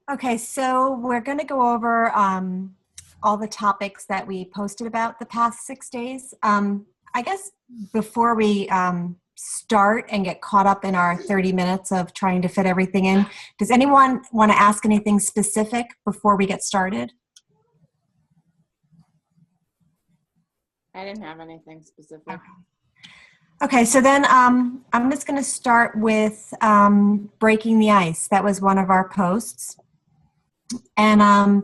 Okay, so we're going to go over all the topics that we posted about the past 6 days. I guess before we start and get caught up in our 30 minutes of trying to fit everything in, does anyone want to ask anything specific before we get started? I didn't have anything specific. Okay, so then I'm just going to start with breaking the ice. That was one of our posts. And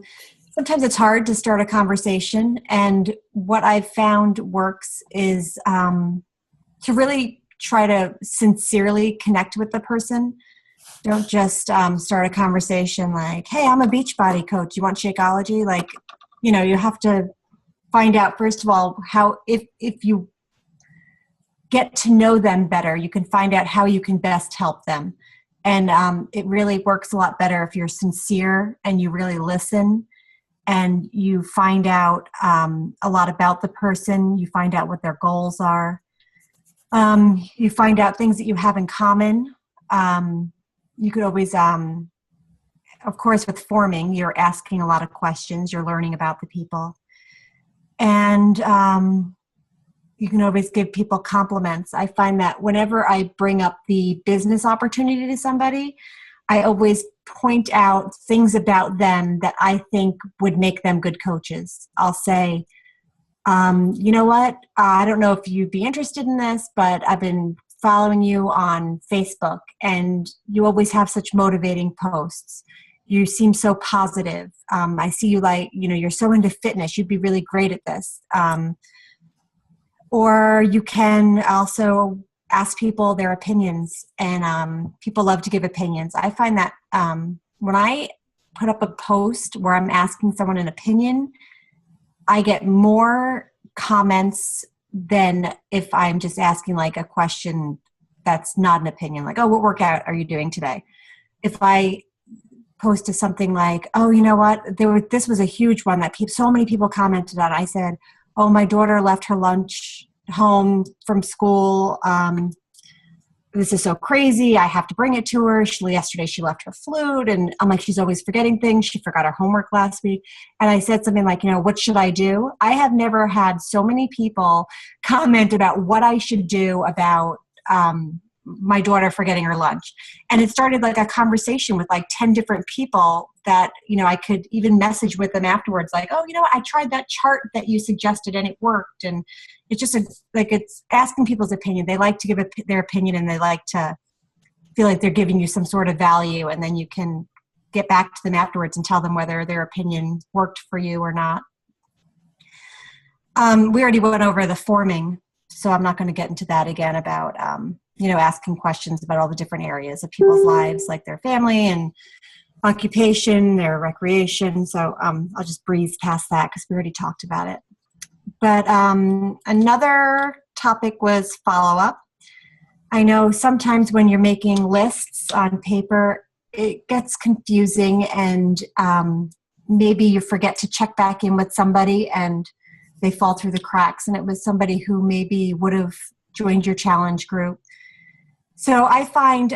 sometimes it's hard to start a conversation. And what I've found works is to really try to sincerely connect with the person. Don't just start a conversation like, hey, I'm a Beachbody coach. You want Shakeology? Like, you have to find out, first of all, how if you get to know them better, you can find out how you can best help them. And it really works a lot better if you're sincere and you really listen and you find out a lot about the person. You find out what their goals are. You find out things that you have in common. You could always, of course, with forming, you're asking a lot of questions. You're learning about the people. And you can always give people compliments. I find that whenever I bring up the business opportunity to somebody, I always point out things about them that I think would make them good coaches. I'll say, you know what? I don't know if you'd be interested in this, but I've been following you on Facebook and you always have such motivating posts. You seem so positive. I see you you're so into fitness. You'd be really great at this. Or you can also ask people their opinions, and people love to give opinions. I find that when I put up a post where I'm asking someone an opinion, I get more comments than if I'm just asking like a question that's not an opinion, like, oh, what workout are you doing today? If I post to something like, oh, you know what, this was a huge one that so many people commented on. I said, oh, my daughter left her lunch home from school. This is so crazy. I have to bring it to her. Yesterday she left her flute. And I'm like, she's always forgetting things. She forgot her homework last week. And I said something like, what should I do? I have never had so many people comment about what I should do about my daughter forgetting her lunch. And it started like a conversation with like 10 different people that, I could even message with them afterwards, like, oh, I tried that chart that you suggested and it worked. And it's just it's asking people's opinion. They like to give their opinion and they like to feel like they're giving you some sort of value. And then you can get back to them afterwards and tell them whether their opinion worked for you or not. We already went over the forming, so I'm not going to get into that again about, asking questions about all the different areas of people's lives, like their family and occupation, their recreation. So I'll just breeze past that because we already talked about it. But another topic was follow-up. I know sometimes when you're making lists on paper, it gets confusing and maybe you forget to check back in with somebody and they fall through the cracks. And it was somebody who maybe would have joined your challenge group. So I find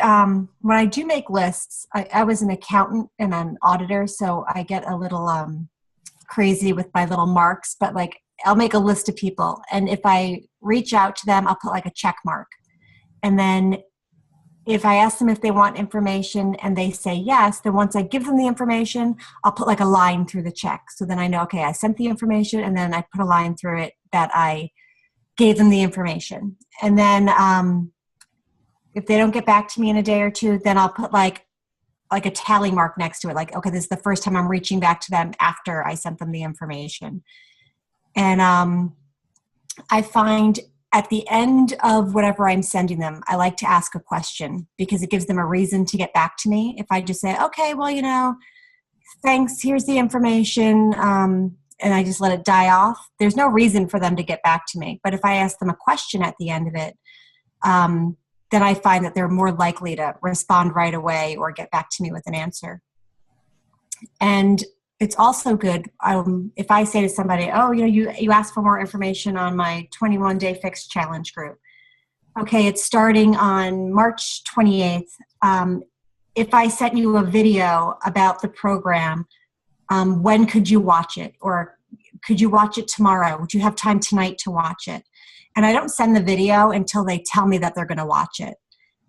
when I do make lists, I was an accountant and an auditor, so I get a little crazy with my little marks, but like I'll make a list of people. And if I reach out to them, I'll put like a check mark. And then if I ask them if they want information and they say yes, then once I give them the information, I'll put like a line through the check. So then I know, okay, I sent the information and then I put a line through it that I gave them the information. And then if they don't get back to me in a day or two, then I'll put like a tally mark next to it. Like, okay, this is the first time I'm reaching back to them after I sent them the information. And I find at the end of whatever I'm sending them, I like to ask a question because it gives them a reason to get back to me. If I just say, okay, well, thanks, here's the information, and I just let it die off, there's no reason for them to get back to me. But if I ask them a question at the end of it, then I find that they're more likely to respond right away or get back to me with an answer. And it's also good if I say to somebody, oh, you asked for more information on my 21-day fixed challenge group. Okay, it's starting on March 28th. if I sent you a video about the program, when could you watch it? Or could you watch it tomorrow? Would you have time tonight to watch it? And I don't send the video until they tell me that they're going to watch it.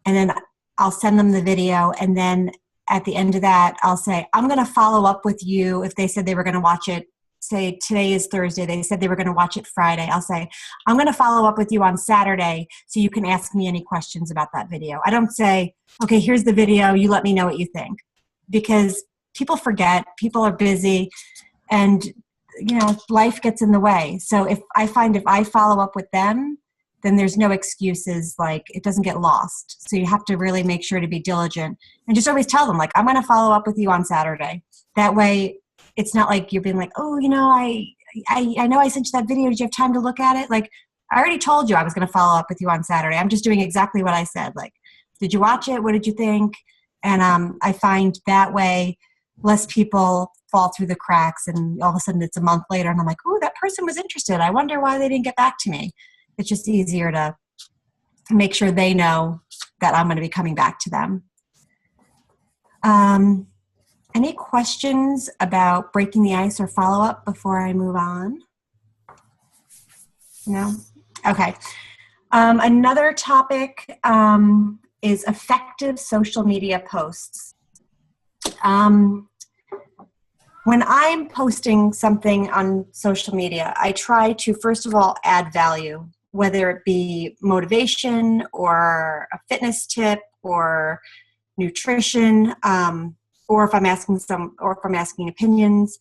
And then I'll send them the video. And then at the end of that, I'll say, I'm going to follow up with you. If they said they were going to watch it, say today is Thursday, they said they were going to watch it Friday. I'll say, I'm going to follow up with you on Saturday so you can ask me any questions about that video. I don't say, okay, here's the video. You let me know what you think. Because people forget, people are busy, and life gets in the way. So if I follow up with them, then there's no excuses, like it doesn't get lost. So you have to really make sure to be diligent and just always tell them, like, I'm going to follow up with you on Saturday. That way it's not like you're being like, oh, I know I sent you that video. Did you have time to look at it? Like, I already told you I was going to follow up with you on Saturday. I'm just doing exactly what I said. Like, did you watch it? What did you think? And I find that way less people fall through the cracks, and all of a sudden it's a month later and I'm like, oh, that person was interested. I wonder why they didn't get back to me. It's just easier to make sure they know that I'm going to be coming back to them. Any questions about breaking the ice or follow-up before I move on? No? Okay. Another topic is effective social media posts. When I'm posting something on social media, I try to, first of all, add value, whether it be motivation or a fitness tip or nutrition, or if I'm asking opinions.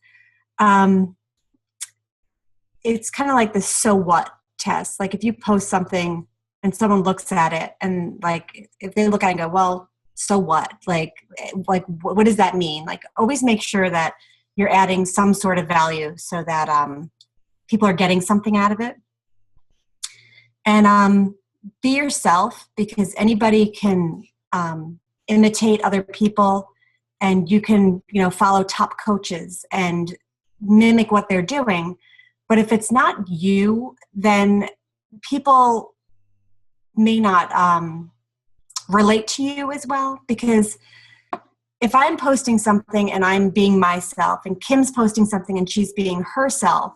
It's kind of like the so what test. Like if you post something and someone looks at it and like, if they look at it and go, well, so what? Like what does that mean? Like always make sure that you're adding some sort of value so that people are getting something out of it. And be yourself, because anybody can imitate other people, and you can, follow top coaches and mimic what they're doing. But if it's not you, then people may not relate to you as well, because if I'm posting something and I'm being myself, and Kim's posting something and she's being herself,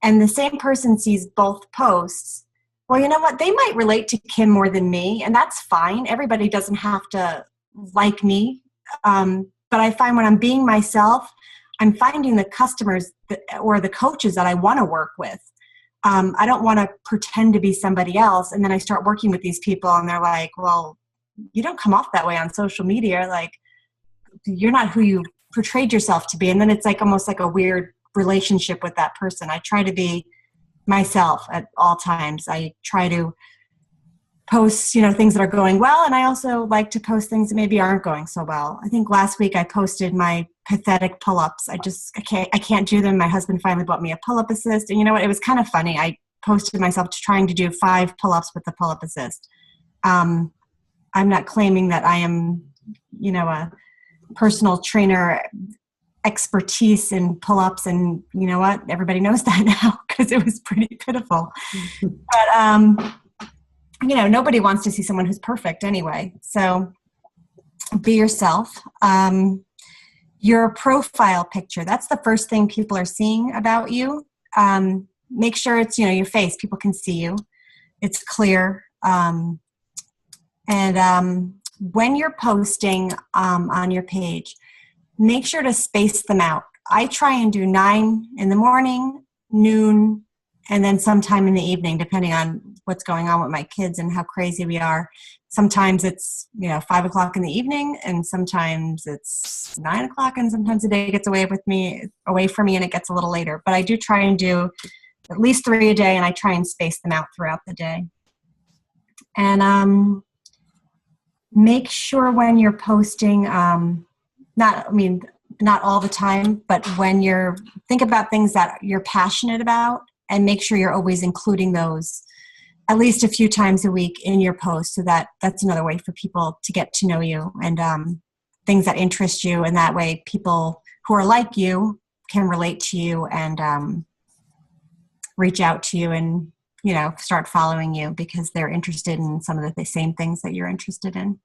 and the same person sees both posts, well, you know what? They might relate to Kim more than me, and that's fine. Everybody doesn't have to like me. But I find when I'm being myself, I'm finding the customers or the coaches that I want to work with. I don't want to pretend to be somebody else, and then I start working with these people and they're like, well, you don't come off that way on social media. Like, you're not who you portrayed yourself to be. And then it's like almost like a weird relationship with that person. I try to be myself at all times. I try to post, things that are going well. And I also like to post things that maybe aren't going so well. I think last week I posted my pathetic pull-ups. I can't do them. My husband finally bought me a pull-up assist. And you know what? It was kind of funny. I posted myself trying to do 5 pull-ups with the pull-up assist. I'm not claiming that I am, a personal trainer expertise in pull-ups, and you know what? Everybody knows that now because it was pretty pitiful. But, nobody wants to see someone who's perfect anyway. So be yourself. Your profile picture, that's the first thing people are seeing about you. Make sure it's, your face. People can see you. It's clear. When you're posting on your page, make sure to space them out. I try and do 9 in the morning, noon, and then sometime in the evening, depending on what's going on with my kids and how crazy we are. Sometimes it's, 5 o'clock in the evening, and sometimes it's 9 o'clock, and sometimes the day gets away from me and it gets a little later. But I do try and do at least 3 a day, and I try and space them out throughout the day. And make sure when you're posting, not all the time, but when think about things that you're passionate about, and make sure you're always including those at least a few times a week in your post, so that's another way for people to get to know you, and things that interest you. And that way people who are like you can relate to you and reach out to you and, start following you because they're interested in some of the same things that you're interested in.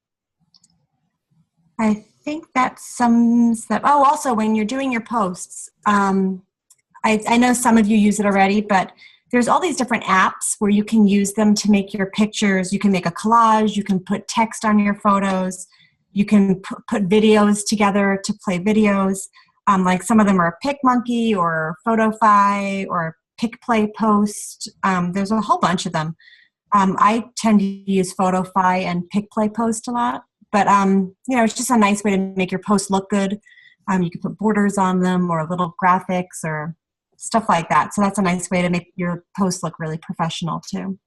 I think that sums that. Oh, also, when you're doing your posts, I know some of you use it already, but there's all these different apps where you can use them to make your pictures. You can make a collage. You can put text on your photos. You can put videos together to play videos. Like some of them are PicMonkey or PhotoFi or PicPlay Post. There's a whole bunch of them. I tend to use PhotoFi and PicPlay Post a lot. But, it's just a nice way to make your posts look good. You can put borders on them or little graphics or stuff like that. So that's a nice way to make your posts look really professional too.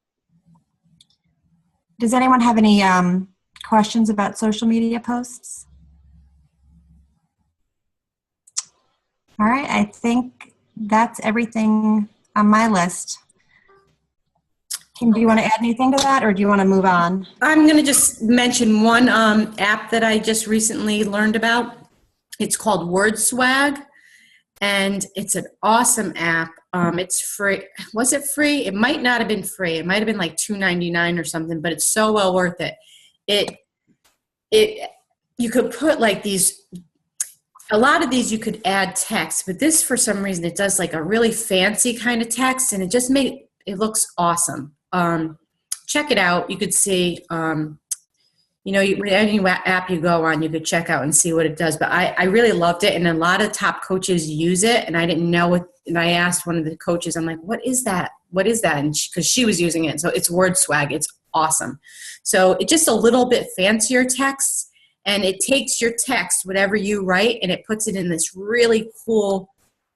Does anyone have any questions about social media posts? All right, I think that's everything on my list. Kim, do you want to add anything to that, or do you want to move on? I'm going to just mention one app that I just recently learned about. It's called WordSwag, and it's an awesome app. It's free. Was it free? It might not have been free. It might have been like $2.99 or something, but it's so well worth it. You could put like these. A lot of these you could add text, but this for some reason it does like a really fancy kind of text, and it looks awesome. Check it out. You could see, any app you go on, you could check out and see what it does. But I really loved it, and a lot of top coaches use it, and I didn't know it. And I asked one of the coaches, I'm like, what is that? What is that? And because she was using it. So it's WordSwag. It's awesome. So it's just a little bit fancier text, and it takes your text, whatever you write, and it puts it in this really cool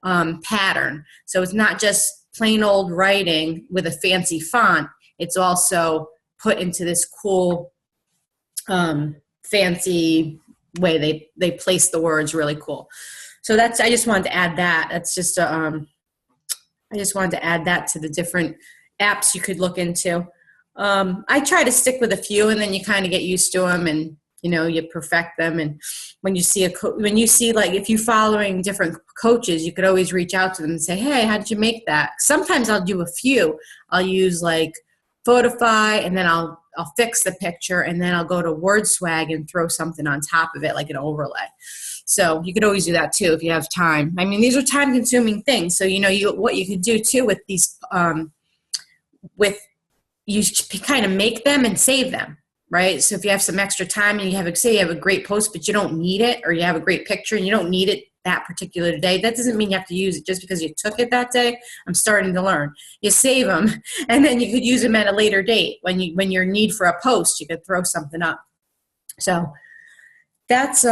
pattern. So it's not just plain old writing with a fancy font. It's also put into this cool fancy way. They place the words really cool. So I just wanted to add that. That's just I just wanted to add that to the different apps you could look into. I try to stick with a few, and then you kind of get used to them, and you perfect them. And when you see like if you're following different coaches, you could always reach out to them and say, hey, how did you make that? Sometimes I'll do a few. I'll use like PhotoFi, and then I'll fix the picture, and then I'll go to WordSwag and throw something on top of it like an overlay. So you could always do that too if you have time. I mean, these are time consuming things. So what you could do too with these you kind of make them and save them. Right? So if you have some extra time and you have a great post, but you don't need it, or you have a great picture and you don't need it that particular day, that doesn't mean you have to use it just because you took it that day. I'm starting to learn. You save them, and then you could use them at a later date when you're in need for a post. You could throw something up. So that's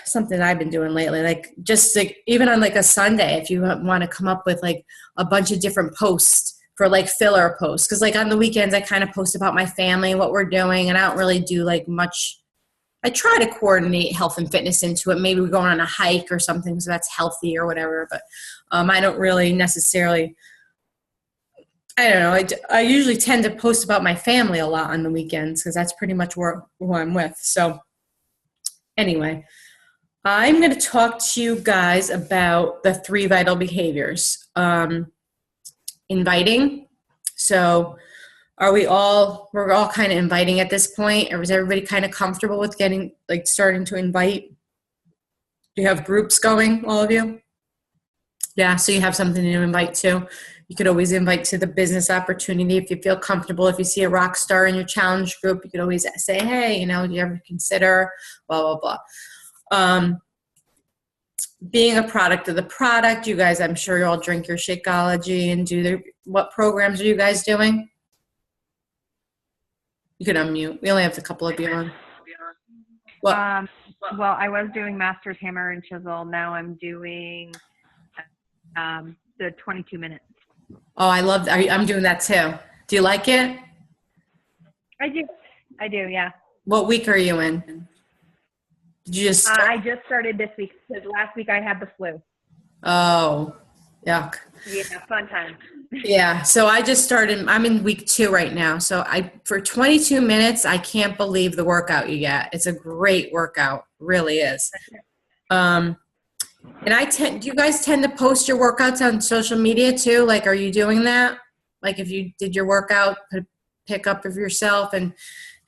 something I've been doing lately. Like just like even on like a Sunday, if you want to come up with like a bunch of different posts for like filler posts, because like on the weekends I kind of post about my family and what we're doing, and I don't really do like much. I try to coordinate health and fitness into it. Maybe we're going on a hike or something, so that's healthy or whatever. But I don't really necessarily. I don't know. I usually tend to post about my family a lot on the weekends because that's pretty much who I'm with. So anyway, I'm going to talk to you guys about the 3 vital behaviors. Inviting. So we're all kind of inviting at this point, or is everybody kind of comfortable with starting to invite? Do you have groups going, all of you? Yeah, so you have something to invite to. You could always invite to the business opportunity if you feel comfortable. If you see a rock star in your challenge group, you could always say, hey, do you ever consider blah, blah, blah. Being a product of the product, you guys, I'm sure you all drink your Shakeology and what programs are you guys doing? You can unmute. We only have a couple of you on. Well, I was doing Master's Hammer and Chisel. Now I'm doing the 22 minutes. Oh, I love that. I'm doing that too. Do you like it? I do, yeah. What week are you in? Did you just start? I just started this week because last week I had the flu. Oh, yuck. Yeah, fun time. Yeah, so I just started. I'm in week 2 right now. So for 22 minutes, I can't believe the workout you get. It's a great workout, really is. And do you guys tend to post your workouts on social media too? Like, are you doing that? Like, if you did your workout, put a pic up of yourself and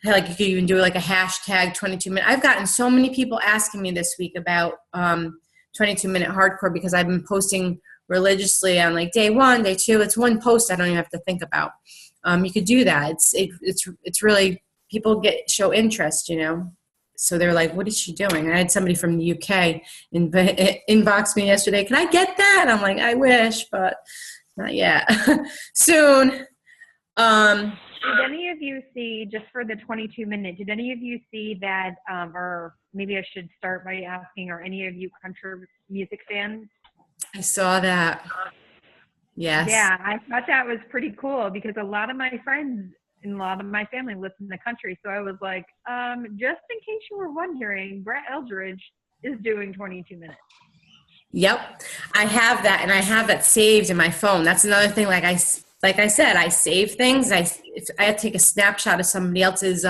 like you could even do like a hashtag 22-minute. I've gotten so many people asking me this week about 22-minute hardcore because I've been posting religiously on like day 1, day 2. It's one post I don't even have to think about. You could do that. It's really, people show interest, you know. So they're like, what is she doing? And I had somebody from the UK inbox me yesterday. Can I get that? I'm like, I wish, but not yet. Soon. Did any of you see, just for the 22-minute, did any of you see that, or maybe I should start by asking, are any of you country music fans? I saw that. Yes. Yeah, I thought that was pretty cool because a lot of my friends and a lot of my family lives in the country. So I was like, just in case you were wondering, Brett Eldridge is doing 22 minutes. Yep. I have that, and I have that saved in my phone. That's another thing. Like I said, I save things. If I take a snapshot of somebody else's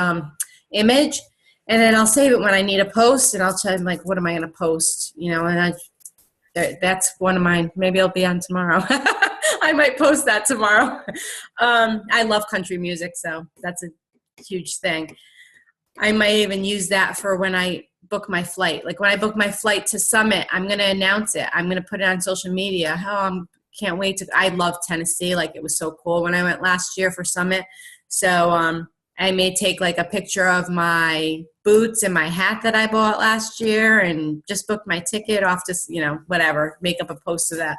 image, and then I'll save it when I need a post, and I'll try, like, what am I going to post? You know, and that's one of mine. Maybe I'll be on tomorrow. I might post that tomorrow. I love country music, so that's a huge thing. I might even use that for when I book my flight. Like when I book my flight to Summit, I'm going to announce it. I'm going to put it on social media. Can't wait to. I love Tennessee. Like it was so cool when I went last year for Summit. So I may take like a picture of my boots and my hat that I bought last year and just book my ticket off to, you know, whatever, make up a post of that.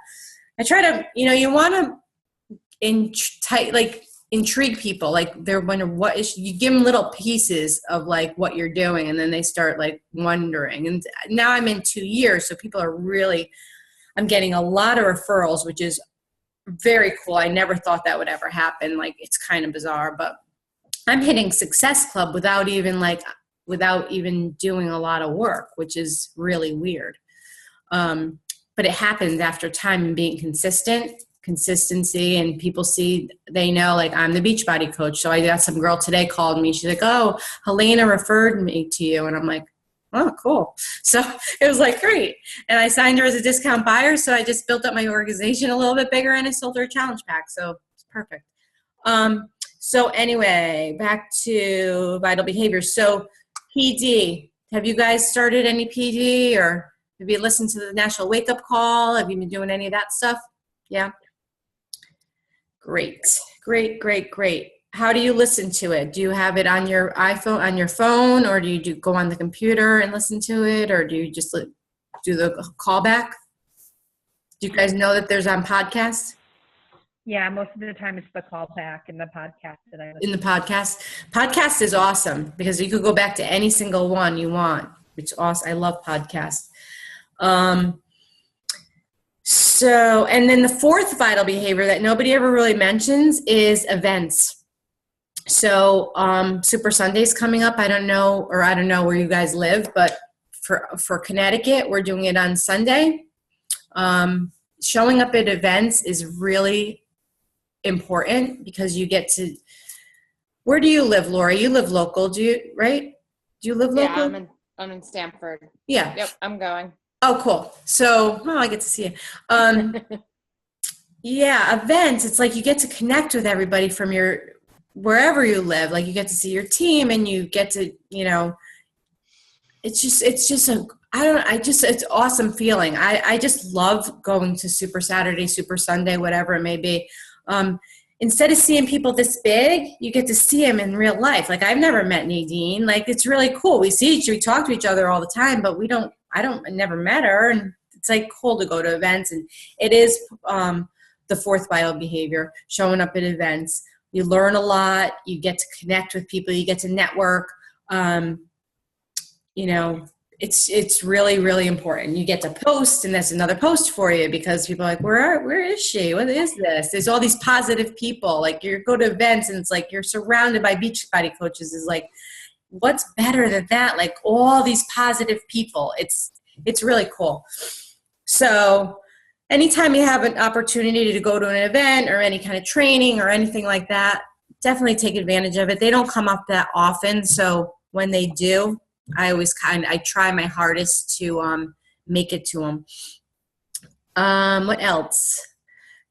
I try to, you know, you want to intrigue people. Like they're wondering you give them little pieces of like what you're doing, and then they start like wondering. And now I'm in 2 years, so people are really, I'm getting a lot of referrals, which is very cool. I never thought that would ever happen. Like it's kind of bizarre, but I'm hitting Success Club without even doing a lot of work, which is really weird. But it happens after time and being consistency, and people see, they know, like I'm the Beachbody coach. So I got some girl today called me. She's like, oh, Helena referred me to you. And I'm like, oh, cool. So it was like, great. And I signed her as a discount buyer. So I just built up my organization a little bit bigger, and I sold her a challenge pack. So it's perfect. So anyway, back to vital behaviors. So PD, have you guys started any PD, or have you listened to the National Wake Up Call? Have you been doing any of that stuff? Yeah. Great. How do you listen to it? Do you have it on your iPhone, on your phone, or do you go on the computer and listen to it, or do you just do the callback? Do you guys know that there's on podcasts? Yeah, most of the time it's the callback and the podcast that I listen In the podcast is awesome because you could go back to any single one you want, which is awesome. I love podcasts. So, and then the fourth vital behavior that nobody ever really mentions is events. So, Super Sunday's coming up. I don't know where you guys live, but for Connecticut, we're doing it on Sunday. Showing up at events is really important because you get to, where do you live, Laura? You live local, do you live local? Yeah, I'm in Stamford. Yeah. Yep, I'm going. Oh, cool. So, I get to see you. Yeah, events, it's like you get to connect with everybody from wherever you live. Like you get to see your team, and you get to, you know, it's an awesome feeling. I just love going to Super Saturday, Super Sunday, whatever it may be. Instead of seeing people this big, you get to see them in real life. Like I've never met Nadine. Like it's really cool. We talk to each other all the time, but I never met her. And it's like cool to go to events. And it is the fourth vital behavior, showing up at events. You learn a lot. You get to connect with people. You get to network. You know, it's really, really important. You get to post, and that's another post for you because people are like, where is she? What is this? There's all these positive people. Like you go to events, and it's like you're surrounded by Beachbody coaches. Is like, what's better than that? Like all these positive people. It's really cool. So anytime you have an opportunity to go to an event or any kind of training or anything like that, definitely take advantage of it. They don't come up that often. So when they do, I try my hardest to make it to them. What else?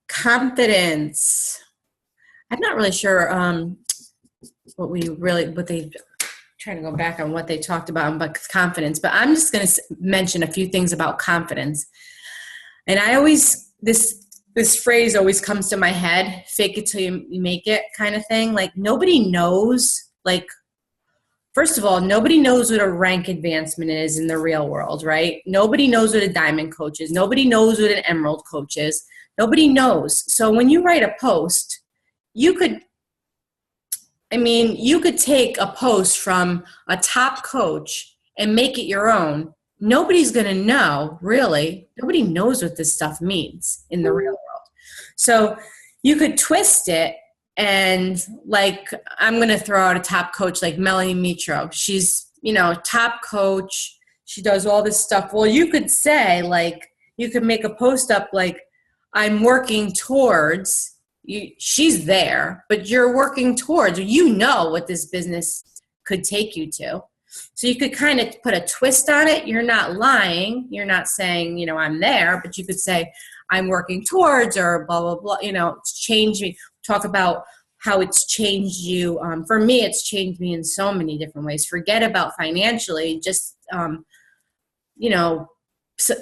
Confidence. I'm not really sure what they trying to go back on what they talked about confidence, but I'm just going to mention a few things about confidence. And I always, this phrase always comes to my head, fake it till you make it kind of thing. Like nobody knows, like, first of all, nobody knows what a rank advancement is in the real world, right? Nobody knows what a diamond coach is. Nobody knows what an emerald coach is. Nobody knows. So when you write a post, you could take a post from a top coach and make it your own. Nobody's going to know, really. Nobody knows what this stuff means in the real world. So you could twist it, and like, I'm going to throw out a top coach like Melanie Mitro. She's, top coach. She does all this stuff. Well, you could say, like, you could make a post up like, I'm working towards, she's there, but you're working towards, what this business could take you to. So you could kind of put a twist on it. You're not lying. You're not saying, I'm there, but you could say, I'm working towards, or blah, blah, blah, it's changed me. Talk about how it's changed you. For me, it's changed me in so many different ways. Forget about financially, just,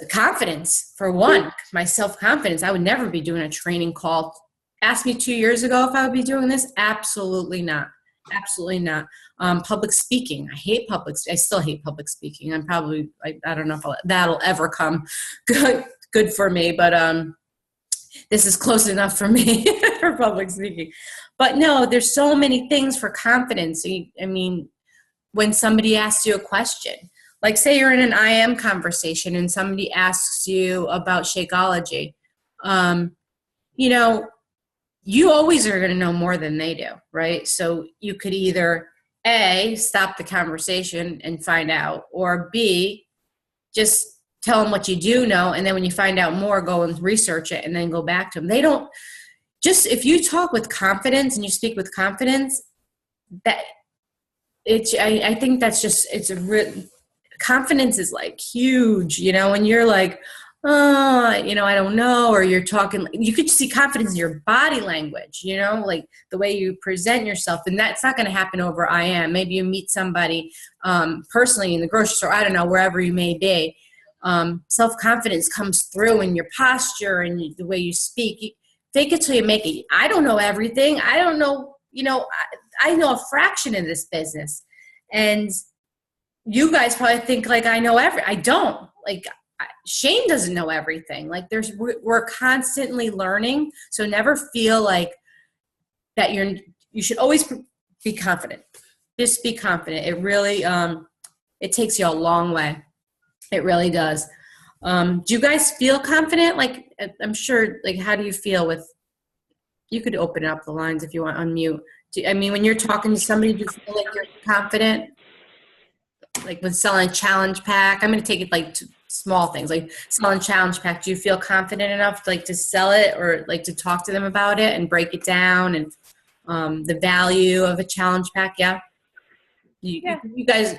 confidence for one, my self-confidence. I would never be doing a training call. Ask me 2 years ago if I would be doing this. Absolutely not. Absolutely not. Public speaking. I still hate public speaking. I don't know if that'll ever come good for me, but this is close enough for me for public speaking. But no, there's so many things for confidence. When somebody asks you a question, like say you're in an IM conversation and somebody asks you about Shakeology, you always are going to know more than they do, right? So you could either A, stop the conversation and find out, or B, just tell them what you do know, and then when you find out more, go and research it and then go back to them. They don't, just if you talk with confidence and you speak with confidence, I think that's just, confidence is like huge, when you're like, I don't know, or you're talking, you could see confidence in your body language, like the way you present yourself. And that's not going to happen over IM. Maybe you meet somebody personally in the grocery store, I don't know, wherever you may be. Self-confidence comes through in your posture and the way you speak. Fake it till you make it. I don't know everything. I don't know, I know a fraction of this business. And you guys probably think like I know I don't. Like, Shane doesn't know everything. Like we're constantly learning. So never feel like that you should always be confident. Just be confident. It really, it takes you a long way. It really does. Do you guys feel confident? Like, I'm sure, like, how do you feel you could open up the lines if you want, unmute. When you're talking to somebody, do you feel like you're confident? Like with selling a challenge pack, I'm going to take it like to small things, like selling challenge pack. Do you feel confident enough like to sell it, or like to talk to them about it and break it down and the value of a challenge pack? Yeah. You guys.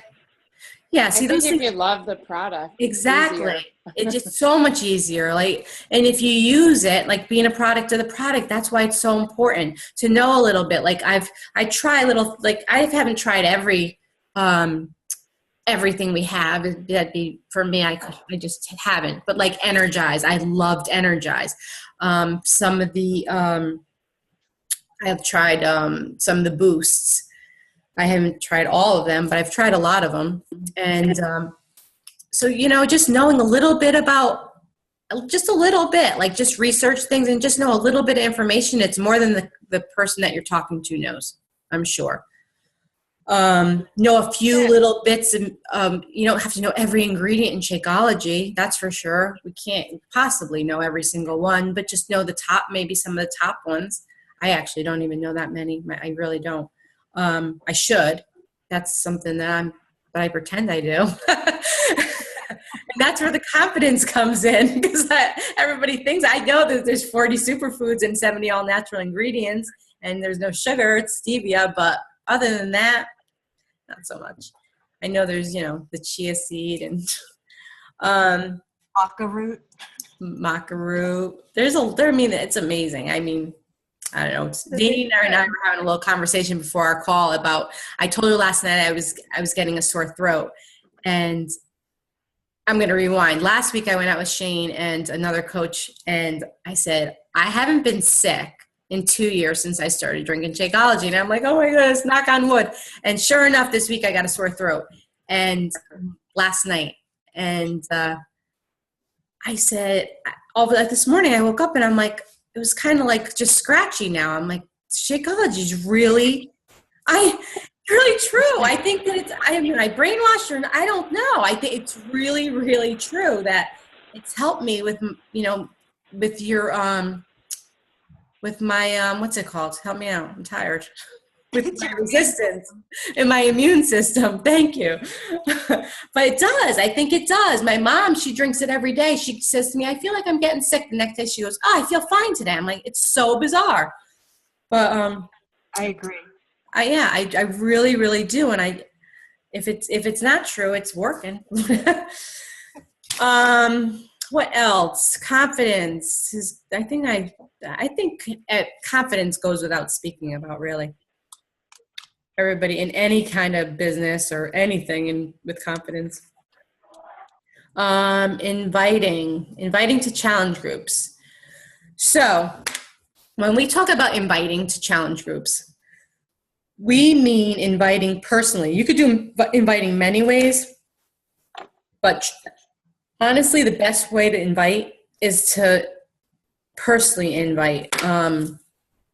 Yeah. See, I think if you love the product. Exactly. It's just so much easier. Like, and if you use it, like being a product of the product, that's why it's so important to know a little bit. Like I haven't tried everything we have. That'd be for me. I just haven't. But like Energize, I loved Energize. Some of the I've tried some of the boosts. I haven't tried all of them, but I've tried a lot of them. And so just knowing a little bit about, just a little bit, like just research things and just know a little bit of information. It's more than the person that you're talking to knows, I'm sure. Know a few little bits, and you don't have to know every ingredient in Shakeology, that's for sure. We can't possibly know every single one, but just know the top, maybe some of the top ones. I actually don't even know that many. I really don't. I should. That's something that I pretend I do. And that's where the confidence comes in, because everybody thinks I know that there's 40 superfoods and 70 all natural ingredients, and there's no sugar, it's stevia, but other than that, not so much. I know there's, the chia seed and Maca root. It's amazing. I don't know. Dee and I were having a little conversation before our call about, I told her last night I was getting a sore throat, and I'm going to rewind. Last week I went out with Shane and another coach, and I said, I haven't been sick in 2 years since I started drinking Shakeology. And I'm like, oh my goodness, knock on wood. And sure enough, this week I got a sore throat, and last night. And I said, like this morning I woke up and I'm like, it was kind of like just scratchy now. I'm like, Shakeology is really true. I think that I brainwashed her, and I don't know. I think it's really, really true that it's helped me with, with your, with my, what's it called? Help me out. I'm tired. With my resistance in my immune system. Thank you. But it does. I think it does. My mom, she drinks it every day. She says to me, I feel like I'm getting sick. The next day she goes, oh, I feel fine today. I'm like, it's so bizarre. But I agree. I really, really do. And if it's not true, it's working. What else? Confidence is, I think confidence goes without speaking about, really. Everybody in any kind of business or anything with confidence. Inviting to challenge groups. So when we talk about inviting to challenge groups, we mean inviting personally. You could do inviting many ways, but honestly, the best way to invite is to personally invite.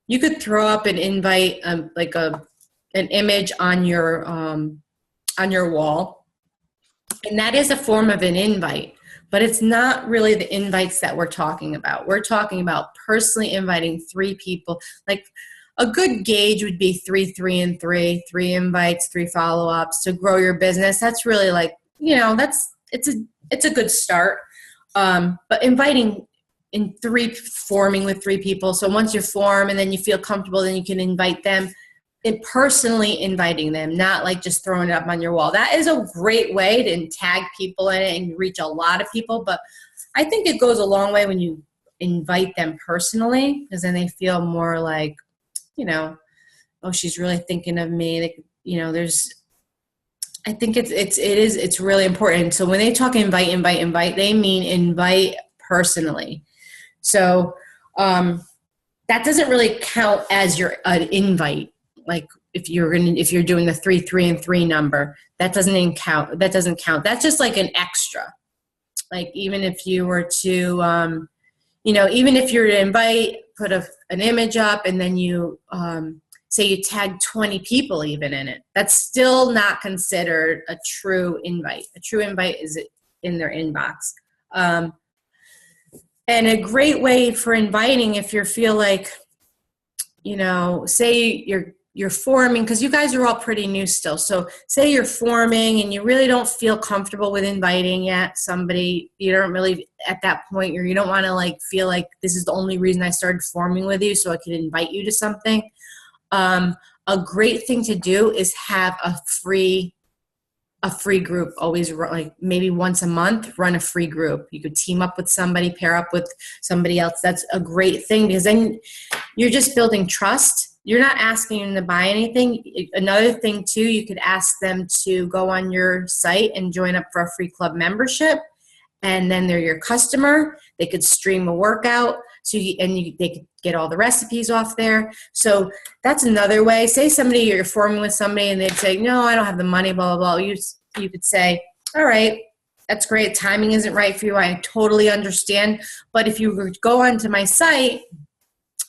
You could throw up an invite, like an image on your wall, and that is a form of an invite, but it's not really the invites that we're talking about. We're talking about personally inviting 3 people. Like a good gauge would be 3, 3, and 3 invites, 3 follow-ups to grow your business. That's really like, it's a good start. But inviting forming with 3 people. So once you form and then you feel comfortable, then you can invite them. And personally inviting them, not like just throwing it up on your wall. That is a great way to tag people in it and reach a lot of people. But I think it goes a long way when you invite them personally, because then they feel more like, oh, she's really thinking of me. I think it's really important. So when they talk invite, they mean invite personally. So that doesn't really count as an invite. Like if you're doing the 3, 3, and 3 number, that doesn't count. That's just like an extra. Like even if you were to, even if you're to invite, put an image up, and then you say you tag 20 people even in it, that's still not considered a true invite. A true invite is in their inbox. And a great way for inviting, if you feel like, say you're forming, because you guys are all pretty new still. So say you're forming and you really don't feel comfortable with inviting yet somebody, you don't really at that point, or you don't want to feel like this is the only reason I started forming with you so I could invite you to something. A great thing to do is have a free group. Always, like maybe once a month, run a free group. You could team up with somebody, pair up with somebody else. That's a great thing, because then you're just building trust. You're not asking them to buy anything. Another thing too, you could ask them to go on your site and join up for a free club membership, and then they're your customer. They could stream a workout, they could get all the recipes off there. So that's another way. Say you're forming with somebody and they'd say, no, I don't have the money, blah, blah, blah. You could say, all right, that's great. Timing isn't right for you. I totally understand. But if you go onto my site,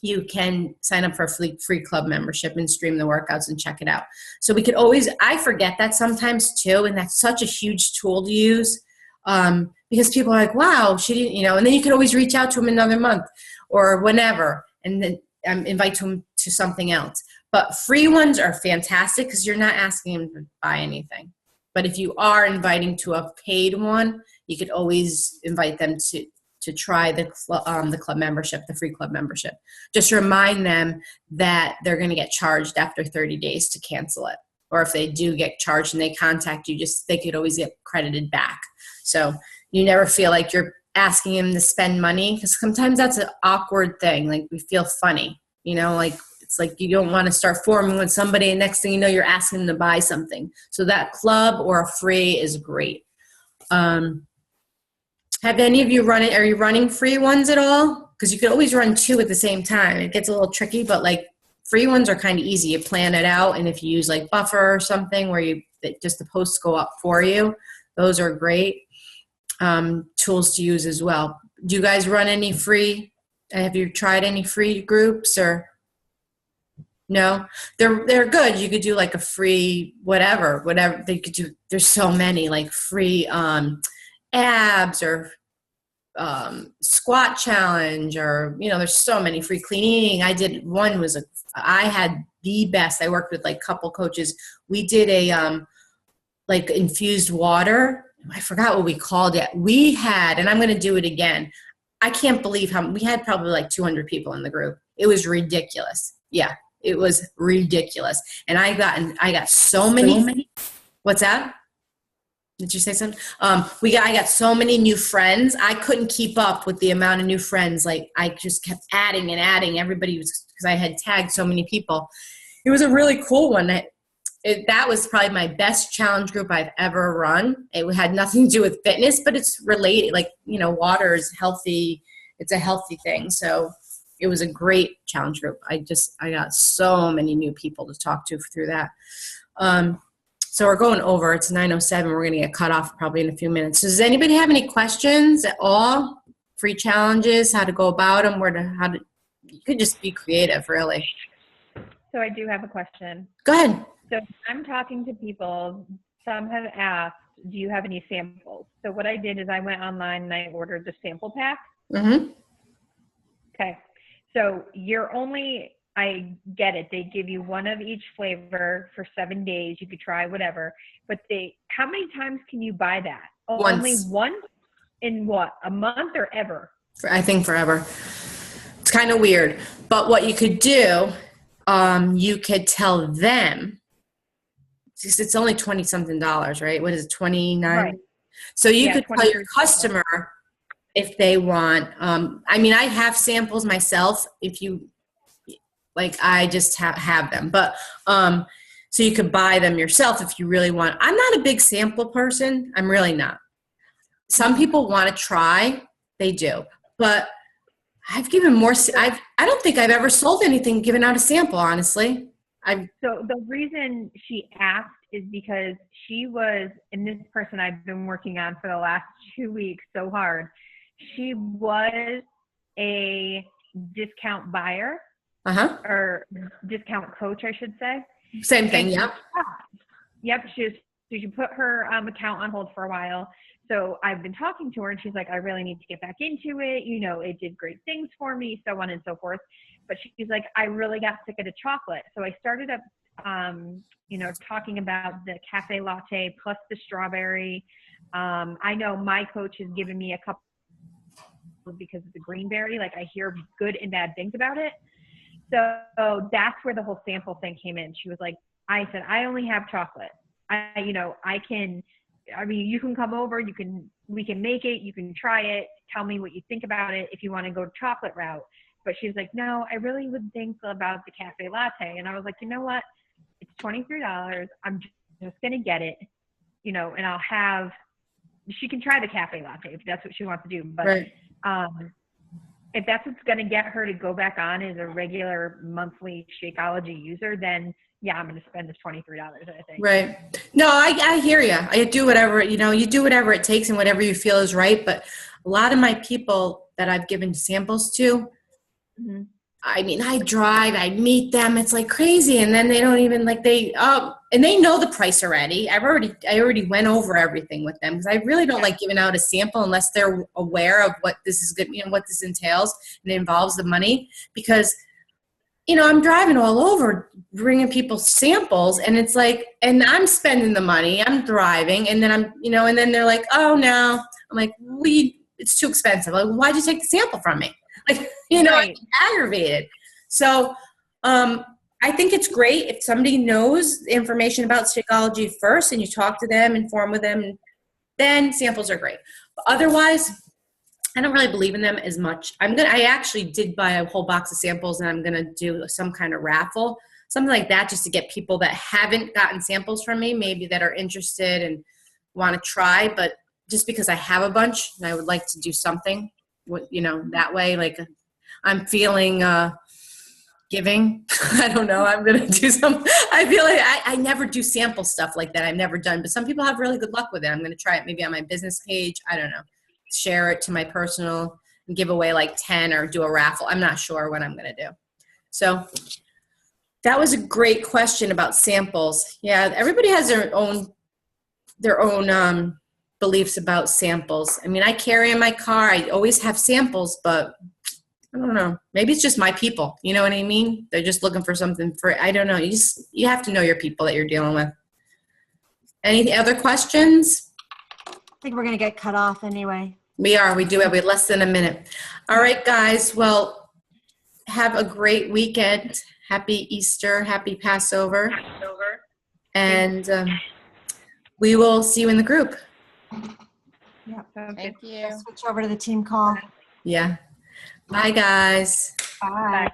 you can sign up for a free club membership and stream the workouts and check it out. So we could I forget that sometimes too, and that's such a huge tool to use, because people are like, wow, she didn't, and then you could always reach out to them another month or whenever, and then invite them to something else. But free ones are fantastic because you're not asking them to buy anything. But if you are inviting to a paid one, you could always invite them to try the club membership, the free club membership. Just remind them that they're going to get charged after 30 days to cancel it. Or if they do get charged and they contact you, they could always get credited back. So you never feel like you're asking them to spend money, because sometimes that's an awkward thing. Like we feel funny You know, like it's like you don't want to start forming with somebody and next thing you know, you're asking them to buy something. So that club or a free is great. Have any of you are you running free ones at all? Because you could always run 2 at the same time. It gets a little tricky, but like free ones are kind of easy. You plan it out, and if you use like Buffer or something where just the posts go up for you, those are great tools to use as well. Do you guys run any free? Have you tried any free groups or no? They're good. You could do like a free whatever they could do. There's so many like free abs or squat challenge, or there's so many free clean eating. I did one I had the best. I worked with like couple coaches. We did a like infused water. I forgot what we called it. We had, and I'm going to do it again. I can't believe we had probably like 200 people in the group. It was ridiculous. Yeah, it was ridiculous. And I got so many. What's that? Did you say something? I got so many new friends. I couldn't keep up with the amount of new friends. Like I just kept adding and adding. Everybody was, because I had tagged so many people. It was a really cool one. That was probably my best challenge group I've ever run. It had nothing to do with fitness, but it's related. Like, water is healthy. It's a healthy thing. So it was a great challenge group. I got so many new people to talk to through that. So we're going over. It's 9:07. We're going to get cut off probably in a few minutes. So does anybody have any questions at all? Free challenges, how to go about them, you could just be creative, really. So I do have a question. Go ahead. So I'm talking to people. Some have asked, do you have any samples? So what I did is I went online and I ordered the sample pack. Mm-hmm. Okay. So I get it. They give you one of each flavor for 7 days. You could try whatever, but how many times can you buy that? Once. Only once in what, a month or ever? I think forever. It's kind of weird, but what you could do, you could tell them, it's only $20-something, right? What is it, 29? Right. So you could tell your 23. customer if they want, I have samples myself. If you, I just have them, but, so you could buy them yourself if you really want. I'm not a big sample person. I'm really not. Some people want to try, they do, but I've given more. I don't think I've ever sold anything given out a sample, honestly. So the reason she asked is because she was, and this person I've been working on for the last 2 weeks so hard, she was a discount buyer. Or discount coach, I should say. Same thing, yep. Yep, she put her account on hold for a while. So I've been talking to her and she's like, I really need to get back into it. It did great things for me, so on and so forth. But she's like, I really got sick of the chocolate. So I started up, talking about the cafe latte plus the strawberry. I know my coach has given me a couple because of the greenberry. Like I hear good and bad things about it. So that's where the whole sample thing came in. She was like, I said, I only have chocolate. You can come over, we can make it, you can try it, tell me what you think about it if you want to go chocolate route. But she's like, no, I really would think about the cafe latte. And I was like, you know what? It's $23. I'm just going to get it, and she can try the cafe latte if that's what she wants to do. But, right. If that's what's going to get her to go back on as a regular monthly Shakeology user, then yeah, I'm going to spend this $23, I think. Right. No, I hear you. I do whatever, you do whatever it takes and whatever you feel is right. But a lot of my people that I've given samples to, mm-hmm. I drive, I meet them. It's like crazy. And then they don't even and they know the price already. I already went over everything with them because I really don't like giving out a sample unless they're aware of what this is good, what this entails and it involves the money because, I'm driving all over bringing people samples and it's like, and I'm spending the money, I'm driving and then and then they're like, oh no, I'm like, it's too expensive. Like, why'd you take the sample from me? Like, Right. I get aggravated. So, I think it's great if somebody knows the information about Shakeology first and you talk to them, inform with them, then samples are great. But otherwise, I don't really believe in them as much. I actually did buy a whole box of samples, and I'm going to do some kind of raffle, something like that, just to get people that haven't gotten samples from me, maybe that are interested and want to try, but just because I have a bunch and I would like to do something, that way, like I'm feeling giving. I don't know. I'm going to do some. I feel like I never do sample stuff like that. I've never done, but some people have really good luck with it. I'm going to try it maybe on my business page. I don't know. Share it to my personal and give away like 10 or do a raffle. I'm not sure what I'm going to do. So that was a great question about samples. Yeah, everybody has their own beliefs about samples. I mean, I carry in my car. I always have samples, but I don't know. Maybe it's just my people. You know what I mean? They're just looking for something I don't know. You have to know your people that you're dealing with. Any other questions? I think we're going to get cut off anyway. We are. We do have less than a minute. All right, guys. Well, have a great weekend. Happy Easter. Happy Passover. And we will see you in the group. Yeah. Thank you. Switch over to the team call. Yeah. Bye, guys. Bye. Bye.